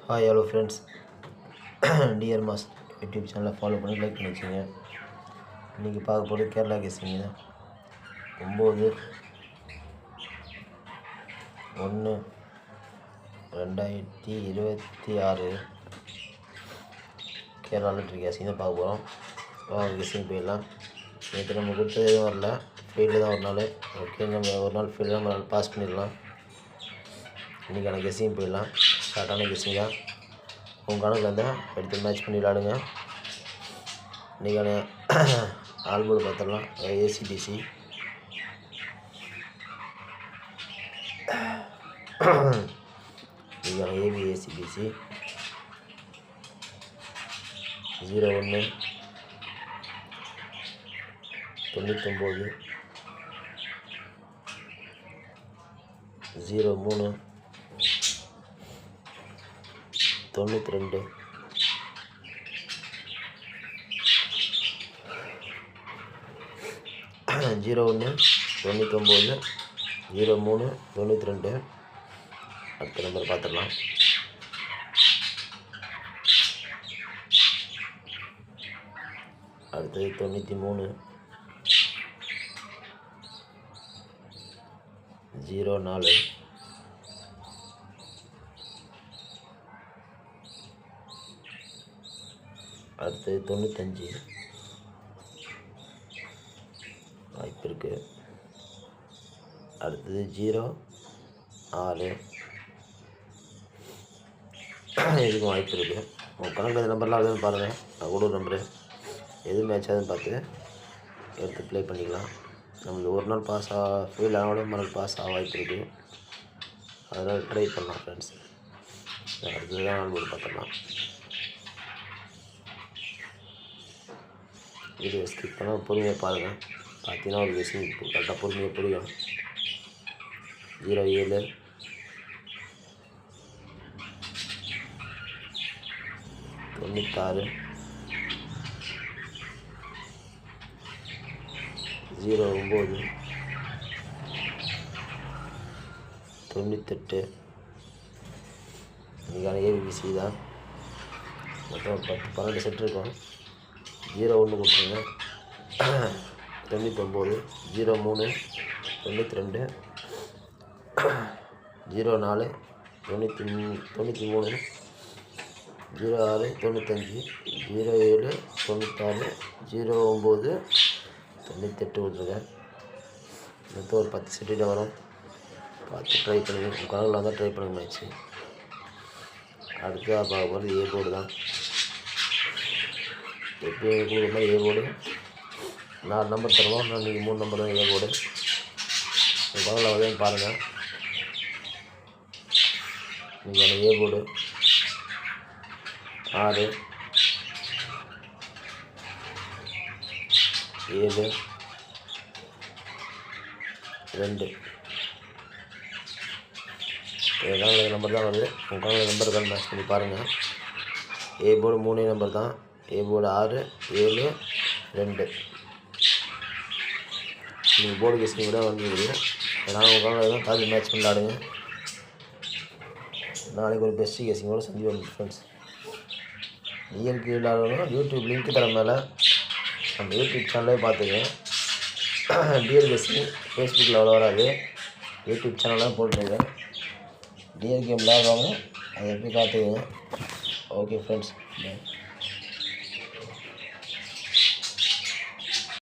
Hi hello friends, dear mass YouTube சேனலை follow பண்ணி like பண்ணி வச்சுங்க. இன்றைக்கி பார்க்க போகிறது கேரளா கெஸ்ஸிங்க. 9/1/2026 கேரளா லாட்ரி கெஸ்ஸிங் தான் பார்க்க போகிறோம். வாங்க கெஸ்ஸிங் போயிடலாம். நேற்று நம்ம கொடுத்தது எதுவும் வரல, ஃபீல்டு தான் ஒரு நாள். ஓகே, நம்ம ஒரு நாள் ஃபீல்டு தான், ஒரு நாள் பாஸ் பண்ணிடலாம். இன்றைக்கான கெஸ்ஸிங் போயிடலாம். ஸ்டார்டான கெஸ்ஸிங் தான். உங்கள் கணக்கில் இருந்தால் எடுத்து மேட்ச் பண்ணி விளாடுங்க. இன்றைக்கான ஆல்போர்டு பார்த்துடலாம். ஏசிபிசி இன்றைக்கான ஏசிபிசி 01 99 03 92 01 99 03 92. அடுத்த நம்பர் பார்த்துடலாம். அடுத்தது 93 04 அடுத்தது 95 வாய்ப்பு இருக்குது. அடுத்தது 06 இதுக்கும் வாய்ப்பு இருக்குது. உங்கள் கணக்கு நம்பர்லாம் அதுன்னு பாருங்கள். நான் கூட நம்பரு எது மேட்ச் ஆகுதுன்னு பார்த்து எடுத்து ப்ளே பண்ணிக்கலாம். நம்மளுக்கு ஒரு நாள் பாஸ் ஃபெயில் ஆனாலும் மறுநாள் பாஸ் ஆக வாய்ப்பு இருக்குது. அதனால் ட்ரை பண்ணலாம் ஃப்ரெண்ட்ஸ். அடுத்தது தான் நாள் பார்த்துடலாம். வீடியோ ஸ்கிப் பண்ணால் பொறுமையாக பாருங்கள். பார்த்தீங்கன்னா ஒரு விஷயம் கரெக்டாக பொறுமையாக புரியும். 07 96 09 98. இன்றைக்கான ஏபிசி தான். மொத்தம் 10-12 செட் இருக்கும். 01 கொடுத்துருங்க. 99 03 92 04 93 06 95 07 96 09 98 கொடுத்துருங்க. மொத்தம் ஒரு 10 செட்டில் வரும். பார்த்து ட்ரை பண்ணுங்க. உங்கள் கணக்கில் வந்தால் ட்ரை பண்ணுங்க மேட்ச்சு. அடுத்ததாக பார்க்க போகிறது ஏ போர்டு தான். எப்பயும் கொடுக்குற மாதிரி ஏ போர்டு 4 நம்பர் தருவோம். நான் நீங்கள் 3 நம்பர் தான் ஏ போர்டு. உங்கள் கணக்கில் வந்து பாருங்கள். நீங்கள் ஏ போர்டு 6 7 2 கணக்கு நம்பர் தான் வருது. உங்கள் கணக்கு நம்பர் தான் மேட்ச் பண்ணி பாருங்கள். ஏ போர்டு 3 நம்பர் தான். A board 6 7 2. நீங்கள் போர்டு கெஸ்டிங் கூட வந்துருக்குது. அதனால் உங்கள் கணக்கு தான் பார்த்து மேட்ச் பண்ணி விளாடுங்க. நாளைக்கு ஒரு பெஸ்ட்டு கெஸ்டிங்கோட சந்திப்போம் ஃப்ரெண்ட்ஸ். இயற்கை விளையாடணும். யூடியூப் லிங்க் தர மேலே நம்ம யூடியூப் சேனலே பார்த்துங்க. டிஎல் கெஸ்டிங் ஃபேஸ்புக்கில் அவ்வளோ வராது. யூடியூப் சேனல்லாம் போட்டுருக்கேன். டிஎல் கேம் விளையாடுவாங்க, அதை எப்படி பார்த்துக்கங்க. ஓகே ஃப்ரெண்ட்ஸ், பாய்.